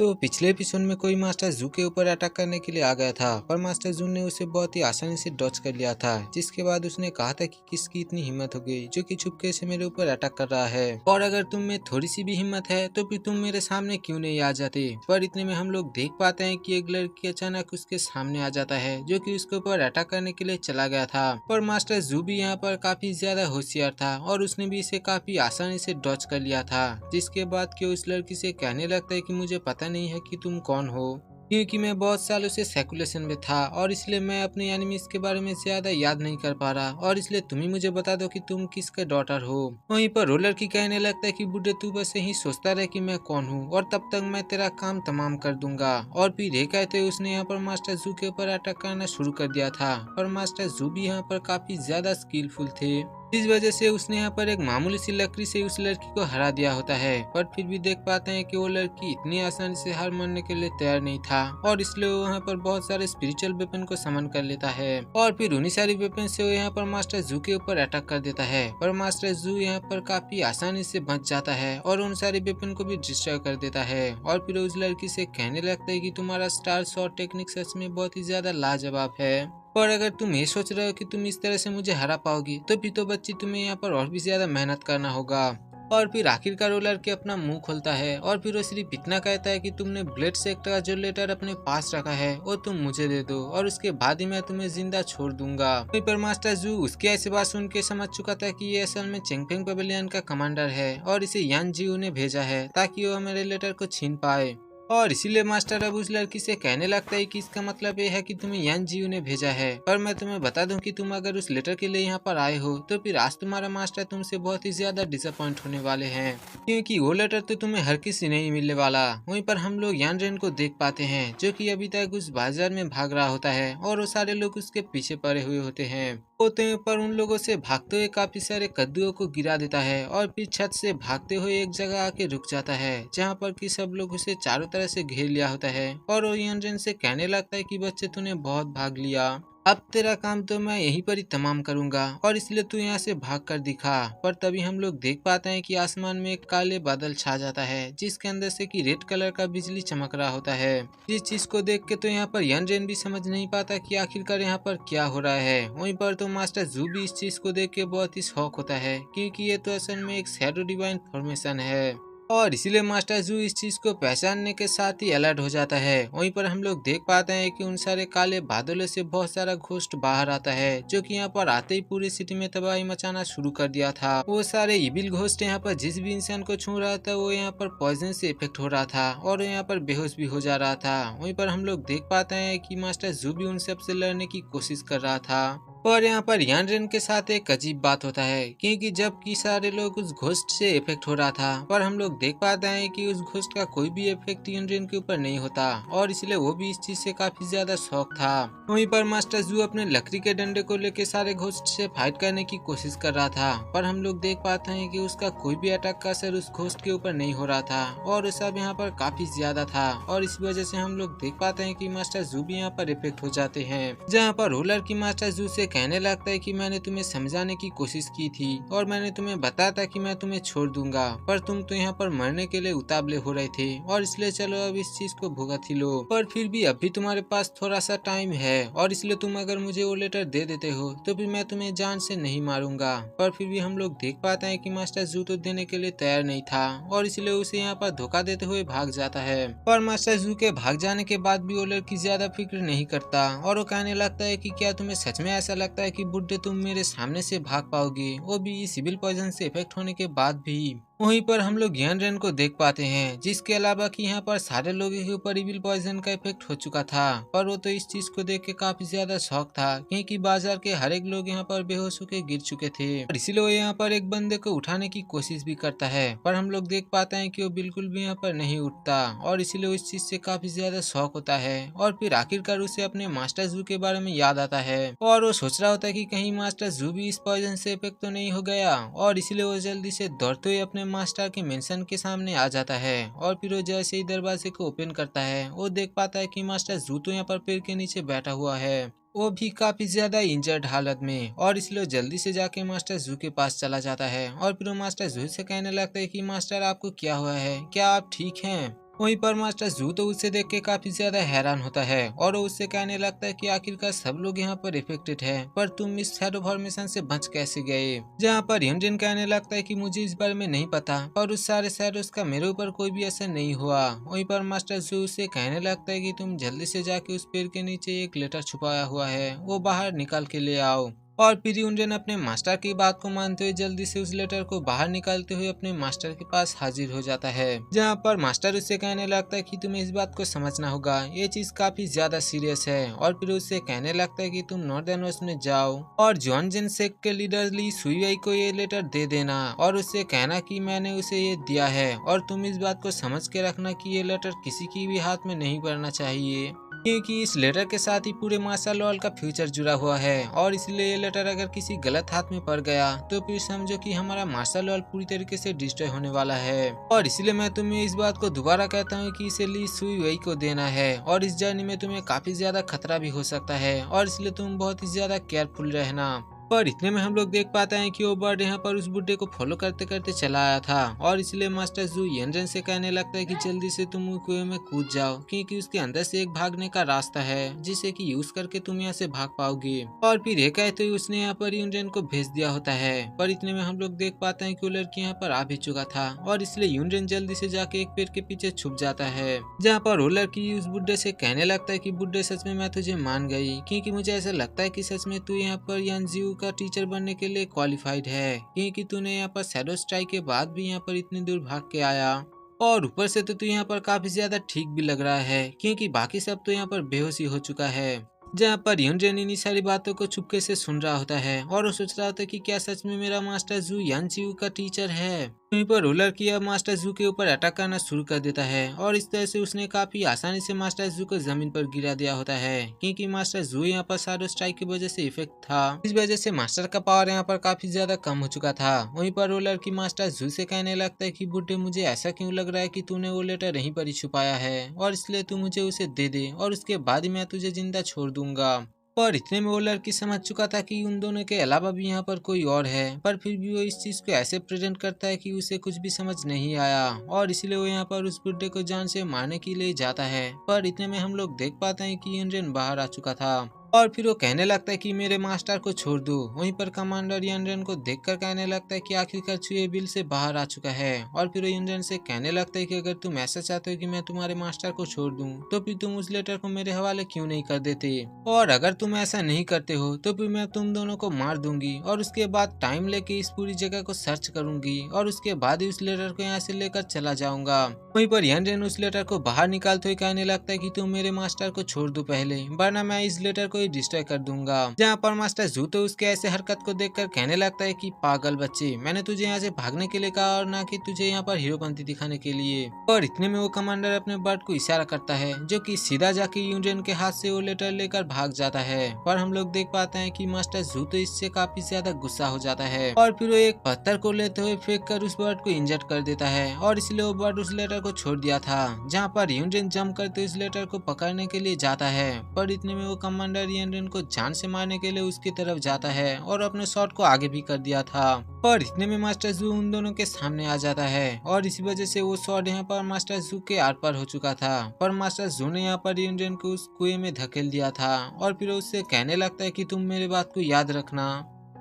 तो पिछले एपिसोड में कोई मास्टर जू के ऊपर अटैक करने के लिए आ गया था, पर मास्टर जू ने उसे बहुत ही आसानी से डॉच कर लिया था। जिसके बाद उसने कहा था कि किसकी इतनी हिम्मत हो गई जो कि चुपके से मेरे ऊपर अटैक कर रहा है, और अगर तुम में थोड़ी सी भी हिम्मत है तो फिर तुम मेरे सामने क्यों नहीं आ जाते। पर इतने में हम लोग देख पाते हैं कि एक लड़की अचानक उसके सामने आ जाता है जो कि उसके ऊपर अटैक करने के लिए चला गया था। पर मास्टर जू भी यहाँ पर काफी ज्यादा होशियार था और उसने भी इसे काफी आसानी से डॉच कर लिया था। जिसके बाद कि उस लड़की से कहने लगता है कि मुझे पता नहीं है कि तुम कौन हो, क्योंकि मैं बहुत सालों से सर्कुलेशन में था और इसलिए मैं अपने एनिमीज के बारे में ज्यादा याद नहीं कर पा रहा, और इसलिए तुम ही मुझे बता दो कि तुम किसके डॉटर हो। वहीं पर रोलर की कहने लगता है कि बुड्ढे तू बस यही सोचता रहे कि मैं कौन हूँ और तब तक मैं तेरा काम तमाम कर दूंगा। और फिर ये कहते उसने यहाँ पर मास्टर जू के ऊपर अटैक करना शुरू कर दिया था। पर मास्टर जू भी यहाँ पर काफी ज्यादा स्किलफुल थे, इस वजह से उसने यहाँ पर एक मामूली सी लकड़ी से उस लड़की को हरा दिया होता है। पर फिर भी देख पाते हैं कि वो लड़की इतनी आसानी से हार मानने के लिए तैयार नहीं था, और इसलिए वो वहाँ पर बहुत सारे स्पिरिचुअल वेपन को समन कर लेता है और फिर उन्हीं सारी वेपन से वो यहाँ पर मास्टर जू के ऊपर अटैक कर देता है। पर मास्टर जू यहाँ पर काफी आसानी से बच जाता है और उन सारे वेपन को भी डिस्ट्रॉय कर देता है। और फिर उस लड़की से कहने लगता है कि तुम्हारा स्टार शॉट टेक्निक सच में बहुत ही ज्यादा लाजवाब है, और अगर तुम ये सोच रहे हो कि तुम इस तरह से मुझे हरा पाओगी तो फिर तो बच्ची तुम्हें यहाँ पर और भी ज्यादा मेहनत करना होगा। और फिर आखिरकार रोलर के अपना मुंह खोलता है और फिर वो सिर्फ इतना कहता है कि तुमने ब्लेड सेक्टर का जो लेटर अपने पास रखा है वो तुम मुझे दे दो और उसके बाद ही मैं तुम्हें जिंदा छोड़ दूंगा। वहीं पर मास्टर जू उसकी ऐसी बात सुन के समझ चुका था कि ये असल में चेंगफेंग पवेलियन का कमांडर है और इसे यान जीऊ ने भेजा है ताकि वो मेरे लेटर को छीन पाए। और इसीलिए मास्टर अब उस लड़की से कहने लगता है कि इसका मतलब ये है कि तुम्हें यान जीयू ने भेजा है। पर मैं तुम्हें बता दूं कि तुम अगर उस लेटर के लिए यहाँ पर आए हो तो फिर आज तुम्हारा मास्टर तुमसे बहुत ही ज्यादा डिसअपॉइंट होने वाले हैं, क्योंकि वो लेटर तो तुम्हें हर किसी नहीं मिलने वाला। वहीं पर हम लोग यान रेन को देख पाते हैं जो कि अभी तक उस बाजार में भाग रहा होता है और वो सारे लोग उसके पीछे पड़े हुए होते हैं। पर उन लोगों से भागते हुए काफी सारे कद्दुओं को गिरा देता है और फिर छत से भागते हुए एक जगह आके रुक जाता है जहाँ पर कि सब लोग उसे चारों तरह से घेर लिया होता है। और वो यनरेन से कहने लगता है कि बच्चे तूने बहुत भाग लिया, अब तेरा काम तो मैं यहीं पर ही तमाम करूंगा और इसलिए तू यहाँ से भाग कर दिखा। पर तभी हम लोग देख पाते हैं कि आसमान में एक काले बादल छा जाता है जिसके अंदर से कि रेड कलर का बिजली चमक रहा होता है। इस चीज को देख के तो यहाँ पर यनरेन भी समझ नहीं पाता कि आखिरकार यहाँ पर क्या हो रहा है। वहीं पर तो मास्टर जू भी इस चीज को देख के बहुत ही शौक होता है, क्योंकि ये तो असल में एक शैडो डिवाइन फॉर्मेशन है और इसीलिए मास्टर जू इस चीज को पहचानने के साथ ही अलर्ट हो जाता है। वहीं पर हम लोग देख पाते हैं कि उन सारे काले बादलों से बहुत सारा घोस्ट बाहर आता है जो कि यहाँ पर आते ही पूरी सिटी में तबाही मचाना शुरू कर दिया था। वो सारे इविल घोस्ट यहाँ पर जिस भी इंसान को छू रहा था वो यहाँ पर पॉइजन से इफेक्ट हो रहा था और यहाँ पर बेहोश भी हो जा रहा था। वहीं पर हम लोग देख पाते हैं कि मास्टर जू भी उन सबसे लड़ने की कोशिश कर रहा था। और यहाँ पर यानरेन के साथ एक अजीब बात होता है, क्योंकि जबकि सारे लोग उस घोस्ट से इफेक्ट हो रहा था पर हम लोग देख पाते हैं कि उस घोस्ट का कोई भी इफेक्ट यानरेन के ऊपर नहीं होता और इसलिए वो भी इस चीज से काफी ज्यादा शौक था। वहीं पर मास्टर जू अपने लकड़ी के डंडे को लेकर सारे घोस्ट से फाइट करने की कोशिश कर रहा था, पर हम लोग देख पाते हैं कि उसका कोई भी अटैक का असर उस घोस्ट के ऊपर नहीं हो रहा था और वो सब यहाँ पर काफी ज्यादा था। और इस वजह से हम लोग देख पाते हैं कि मास्टर जू भी यहाँ पर इफेक्ट हो जाते हैं, जहाँ पर रोलर की मास्टर जू से कहने लगता है कि मैंने तुम्हें समझाने की कोशिश की थी और मैंने तुम्हें बताया था कि मैं तुम्हें छोड़ दूंगा, पर तुम तो यहाँ पर मरने के लिए उतावले हो रहे थे और इसलिए चलो अब इस चीज को भुगत ही लो। पर फिर भी अभी तुम्हारे पास थोड़ा सा टाइम है और इसलिए तुम अगर मुझे वो लेटर दे देते हो तो फिर मैं तुम्हें जान से नहीं मारूंगा। पर फिर भी हम लोग देख पाते हैं कि मास्टर जू तो देने के लिए तैयार नहीं था और इसलिए उसे यहाँ पर धोखा देते हुए भाग जाता है। पर मास्टर जू के भाग जाने के बाद भी वो लड़की ज्यादा फिक्र नहीं करता और वो कहने लगता है कि क्या तुम्हें सच में ऐसा लगता है कि बुड्ढे तुम मेरे सामने से भाग पाओगे, वो भी सिविल पॉइजन से इफेक्ट होने के बाद भी। वहीं पर हम लोग यानरेन को देख पाते हैं, जिसके अलावा कि यहाँ पर सारे लोगों के ऊपर इविल पॉइजन का इफेक्ट हो चुका था, पर वो तो इस चीज को देख के काफी ज्यादा शौक था, क्योंकि बाजार के हर एक लोग यहाँ पर बेहोश होकर गिर चुके थे और इसीलिए वो यहाँ पर एक बंदे को उठाने की कोशिश भी करता है। पर हम लोग देख पाते हैं कि वो बिल्कुल भी यहाँ पर नहीं उठता और इसीलिए इस चीज से काफी ज्यादा शौक होता है। और फिर आखिरकार उसे अपने मास्टर जू के बारे में याद आता है और वो सोच रहा होता है कि कहीं मास्टर जू भी इस पॉइजन से इफेक्ट तो नहीं हो गया, और इसीलिए वो जल्दी से दौड़ते हुए अपने मास्टर के मेंशन के सामने आ जाता है। और फिर वो जैसे ही दरवाजे को ओपन करता है वो देख पाता है कि मास्टर जू तो यहाँ पर पेड़ के नीचे बैठा हुआ है, वो भी काफी ज्यादा इंजर्ड हालत में, और इसलिए जल्दी से जाके मास्टर जू के पास चला जाता है और फिर वो मास्टर जू से कहने लगता है कि मास्टर आपको क्या हुआ है, क्या आप ठीक हैं। वहीं पर मास्टर जू तो उसे देख के काफी ज्यादा हैरान होता है और वो उससे कहने लगता है कि आखिरकार सब लोग यहाँ पर इफेक्टेड है, पर तुम इस शैडो फॉर्मेशन से बच कैसे गए। जहाँ पर यूनजिन कहने लगता है कि मुझे इस बारे में नहीं पता, पर उस सारे शैडोज का मेरे ऊपर कोई भी असर नहीं हुआ। वहीं पर मास्टर जू उससे कहने लगता है कि तुम जल्दी से जाके उस पेड़ के नीचे एक लेटर छुपाया हुआ है, वो बाहर निकाल के ले आओ। और फिर यूनजन अपने मास्टर की बात को मानते हुए जल्दी से उस लेटर को बाहर निकालते हुए अपने मास्टर के पास हाजिर हो जाता है। जहाँ पर मास्टर उससे कहने लगता है कि तुम्हें इस बात को समझना होगा, ये चीज काफी ज्यादा सीरियस है। और फिर उससे कहने लगता है कि तुम नॉर्दर्न वेस्ट में जाओ और जॉनजन सेक्ट के लीडर ली सुई को ये लेटर दे देना और उससे कहना कि मैंने उसे ये दिया है और तुम इस बात को समझ के रखना कि ये लेटर किसी की भी हाथ में नहीं पड़ना चाहिए, क्योंकि इस लेटर के साथ ही पूरे मार्शल लॉ का फ्यूचर जुड़ा हुआ है और इसलिए ये लेटर अगर किसी गलत हाथ में पड़ गया तो फिर समझो कि हमारा मार्शल लॉ पूरी तरीके से डिस्ट्रॉय होने वाला है। और इसलिए मैं तुम्हें इस बात को दोबारा कहता हूँ कि इसे ली सुई वही को देना है और इस जर्नी में तुम्हें काफी ज्यादा खतरा भी हो सकता है और इसलिए तुम बहुत ही ज्यादा केयरफुल रहना। पर इतने में हम लोग देख पाते हैं कि वो बर्ड यहाँ पर उस बुड्ढे को फॉलो करते करते चला आया था और इसलिए मास्टर जू यंजन से कहने लगता है कि जल्दी से तुम कुएं में कूद जाओ, क्योंकि उसके अंदर से एक भागने का रास्ता है जिसे कि यूज करके तुम यहाँ से भाग पाओगे। और फिर ये कहते हुए उसने यहाँ पर यूनजन को भेज दिया होता है। पर इतने में हम लोग देख पाते हैं कि वो लड़की यहाँ पर आ भी चुका था और इसलिए यूनजन जल्दी से जाके एक पेड़ के पीछे छुप जाता है। जहाँ पर वो लड़की उस बुड्ढे से कहने लगता है कि बुड्ढे सच में मैं तुझे मान गई, क्योंकि मुझे ऐसा लगता है कि सच में तू यहाँ पर यानजियो का टीचर बनने के लिए क्वालिफाइड है, क्योंकि तूने यहाँ पर शैडो स्ट्राइक के बाद भी यहाँ पर इतनी दूर भाग के आया और ऊपर से तो तू यहाँ पर काफी ज्यादा ठीक भी लग रहा है, क्योंकि बाकी सब तो यहाँ पर बेहोशी हो चुका है। जहाँ पर यूनजन इन सारी बातों को चुपके से सुन रहा होता है और वो सोच रहा होता है कि क्या सच में मेरा मास्टर जू यानजियो का टीचर है। वहीं पर रोलर किया मास्टर जू के ऊपर अटैक करना शुरू कर देता है और इस तरह से उसने काफी आसानी से मास्टर जू को जमीन पर गिरा दिया होता है, क्योंकि मास्टर जू यहाँ पर शैडो स्ट्राइक की वजह से इफेक्ट था। इस वजह से मास्टर का पावर यहाँ पर काफी ज्यादा कम हो चुका था। वहीं पर रोलर की मास्टर जू से कहने लगता है कि बुड्ढे मुझे ऐसा क्यों लग रहा है कि तूने वो लेटर यहीं पर ही छुपाया है और इसलिए तू मुझे उसे दे दे और उसके बाद ही मैं तुझे जिंदा छोड़ दूंगा। पर इतने में वो लड़की समझ चुका था कि उन दोनों के अलावा भी यहाँ पर कोई और है, पर फिर भी वो इस चीज को ऐसे प्रेजेंट करता है कि उसे कुछ भी समझ नहीं आया और इसलिए वो यहाँ पर उस बुड्ढे को जान से मारने के लिए जाता है। पर इतने में हम लोग देख पाते हैं कि यूनजन बाहर आ चुका था और फिर वो कहने लगता है कि मेरे मास्टर को छोड़ दो। वहीं पर कमांडर यूनजन को देखकर कहने लगता है कि आखिरकार चूहे बिल से बाहर आ चुका है और फिर वो यूनजन से कहने लगता है कि अगर तुम ऐसा चाहते हो कि मैं तुम्हारे मास्टर को छोड़ दूं तो फिर तुम उस लेटर को मेरे हवाले क्यों नहीं कर देते, और अगर तुम ऐसा नहीं करते हो तो फिर मैं तुम दोनों को मार दूंगी और उसके बाद टाइम लेके इस पूरी जगह को सर्च करूंगी और उसके बाद ही उस लेटर को यहाँ से लेकर चला जाऊंगा। वहीं पर यूनजन उस लेटर को बाहर निकालते हुए कहने लगता है कि तुम मेरे मास्टर को छोड़ दो पहले, वरना मैं इस लेटर को डिस्ट्रॉय कर दूंगा। जहाँ पर मास्टर जू तो उसके ऐसे हरकत को देखकर कहने लगता है कि पागल बच्चे, मैंने तुझे यहाँ से भागने के लिए कहा और ना कि तुझे यहाँ पर हीरोपंती दिखाने के लिए। और इतने में वो कमांडर अपने बर्ड को इशारा करता है जो कि सीधा जाके यूनजन के हाथ से वो लेटर लेकर भाग जाता है। पर हम लोग देख पाते हैं कि मास्टर जू तो इससे काफी ज्यादा गुस्सा हो जाता है और फिर वो एक पत्थर को लेते हुए फेंक कर उस बर्ड को इंजर्ड कर देता है और इसलिए वो बर्ड उस लेटर को छोड़ दिया था। जहाँ पर यूनजन जंप करते उस लेटर को पकड़ने के लिए जाता है, पर इतने में वो कमांडर यूनजन को जान से मारने के लिए उसकी तरफ जाता है और अपने शॉट को आगे भी कर दिया था। पर इतने में मास्टर जू उन दोनों के सामने आ जाता है और इसी वजह से वो शॉट यहाँ पर मास्टर जू के आर पार हो चुका था। पर मास्टर जू ने यहाँ पर यूनजन को उस कुएं में धकेल दिया था और फिर उससे कहने लगता है कि तुम मेरे बात को याद रखना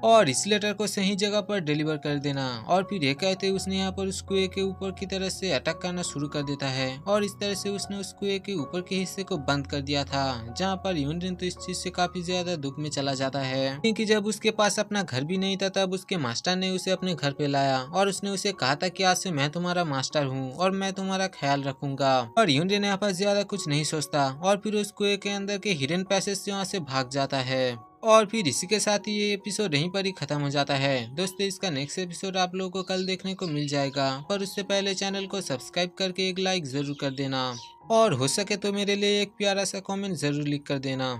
और इस लेटर को सही जगह पर डिलीवर कर देना। और फिर ये कहते हुए उसने यहाँ पर उस कुएं के ऊपर की तरफ से अटैक करना शुरू कर देता है और इस तरह से उसने उस कुएं के ऊपर के हिस्से को बंद कर दिया था। जहाँ पर यूनजन तो इस चीज से काफी ज्यादा दुख में चला जाता है, क्योंकि जब उसके पास अपना घर भी नहीं था तब उसके मास्टर ने उसे अपने घर पे लाया और उसने उसे कहा था कि आज से मैं तुम्हारा मास्टर हूँ और मैं तुम्हारा ख्याल रखूंगा। और यूनजन यहाँ पर ज्यादा कुछ नहीं सोचता और फिर उस कुएं के अंदर के हिडन पैसेज से वहाँ से भाग जाता है। और फिर इसी के साथ ही ये एपिसोड यहीं पर ही खत्म हो जाता है। दोस्तों इसका नेक्स्ट एपिसोड आप लोगों को कल देखने को मिल जाएगा, पर उससे पहले चैनल को सब्सक्राइब करके एक लाइक जरूर कर देना और हो सके तो मेरे लिए एक प्यारा सा कमेंट जरूर लिख कर देना।